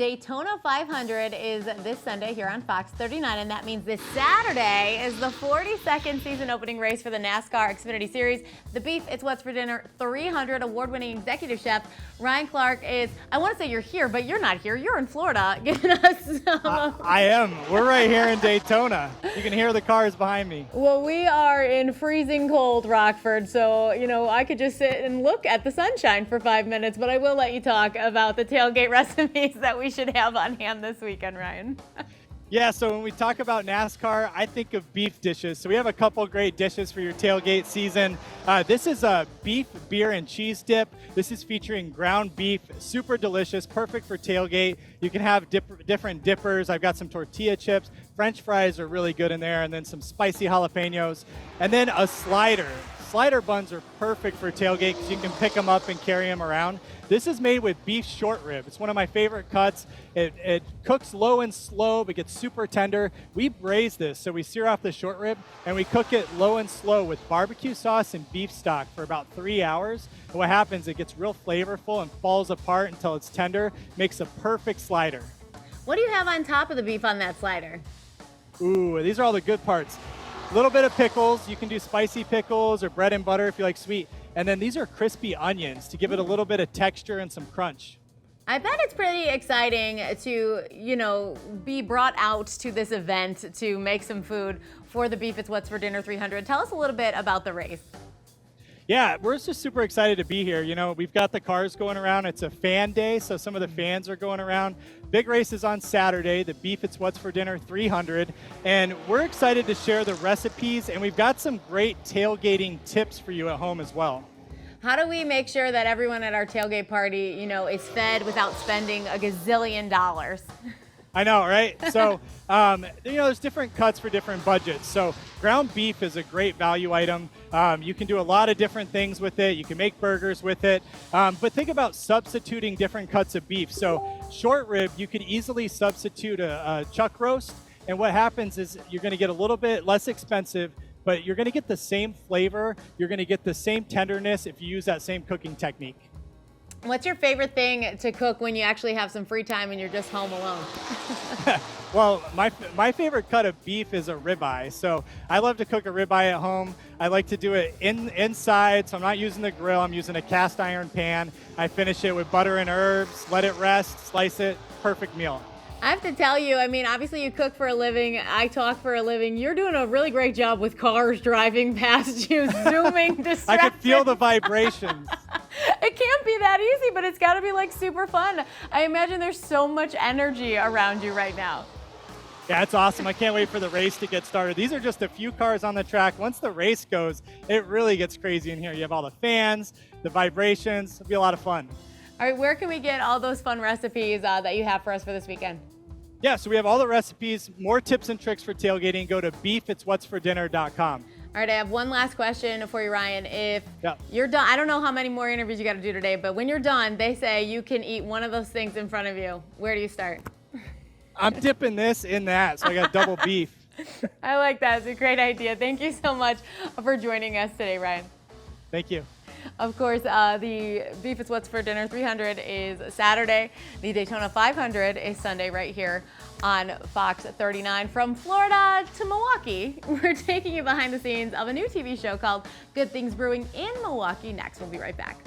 Daytona 500 is this Sunday here on Fox 39, and that means this Saturday is the 42nd season opening race for the NASCAR Xfinity Series. The Beef, It's What's for Dinner 300 award-winning executive chef Ryan Clark is, I want to say you're here, but you're not here. You're in Florida giving us some. I am. We're right here in Daytona. You can hear the cars behind me. Well, we are in freezing cold Rockford, so, you know, I could just sit and look at the sunshine for 5 minutes, but I will let you talk about the tailgate recipes that we should have on hand this weekend, Ryan. Yeah, so when we talk about NASCAR, I think of beef dishes. So we have a couple great dishes for your tailgate season. This is a beef, beer, and cheese dip. This is featuring ground beef, super delicious, perfect for tailgate. You can have different dippers. I've got some tortilla chips. French fries are really good in there, and then some spicy jalapenos. And then a slider. Slider buns are perfect for tailgate because you can pick them up and carry them around. This is made with beef short rib. It's one of my favorite cuts. It cooks low and slow, but gets super tender. We braise this, so we sear off the short rib, and we cook it low and slow with barbecue sauce and beef stock for about 3 hours. And what happens, it gets real flavorful and falls apart until it's tender. Makes a perfect slider. What do you have on top of the beef on that slider? Ooh, these are all the good parts. A little bit of pickles. You can do spicy pickles or bread and butter if you like sweet. And then these are crispy onions to give it a little bit of texture and some crunch. I bet it's pretty exciting to, you know, be brought out to this event to make some food for the Beef, It's What's for Dinner 300. Tell us a little bit about the race. Yeah, we're just super excited to be here. You know, we've got the cars going around. It's a fan day, so some of the fans are going around. Big race is on Saturday, the Beef, It's What's for Dinner 300. And we're excited to share the recipes, and we've got some great tailgating tips for you at home as well. How do we make sure that everyone at our tailgate party, you know, is fed without spending a gazillion dollars? I know, right? So, you know, there's different cuts for different budgets. So ground beef is a great value item. You can do a lot of different things with it. You can make burgers with it. But think about substituting different cuts of beef. So short rib, you could easily substitute a chuck roast. And what happens is you're going to get a little bit less expensive, but you're going to get the same flavor. You're going to get the same tenderness if you use that same cooking technique. What's your favorite thing to cook when you actually have some free time and you're just home alone? Well, my favorite cut of beef is a ribeye. So I love to cook a ribeye at home. I like to do it inside, so I'm not using the grill. I'm using a cast iron pan. I finish it with butter and herbs, let it rest, slice it, perfect meal. I have to tell you, I mean, obviously you cook for a living, I talk for a living. You're doing a really great job with cars driving past you, zooming, distracted. I could feel the vibrations. It can't be that easy, but it's got to be like super fun. I imagine there's so much energy around you right now. Yeah, it's awesome. I can't wait for the race to get started. These are just a few cars on the track. Once the race goes, it really gets crazy in here. You have all the fans, the vibrations. It'll be a lot of fun. All right, where can we get all those fun recipes that you have for us for this weekend? Yeah, so we have all the recipes, more tips and tricks for tailgating. Go to beefitswhatsfordinner.com. All right, I have one last question for you, Ryan. If you're done, I don't know how many more interviews you got to do today, but when you're done, they say you can eat one of those things in front of you. Where do you start? I'm dipping this in that, so I got double beef. I like that. It's a great idea. Thank you so much for joining us today, Ryan. Thank you. Of course, the Beef, It's What's for Dinner 300 is Saturday. The Daytona 500 is Sunday right here on Fox 39. From Florida to Milwaukee, we're taking you behind the scenes of a new TV show called Good Things Brewing in Milwaukee next. We'll be right back.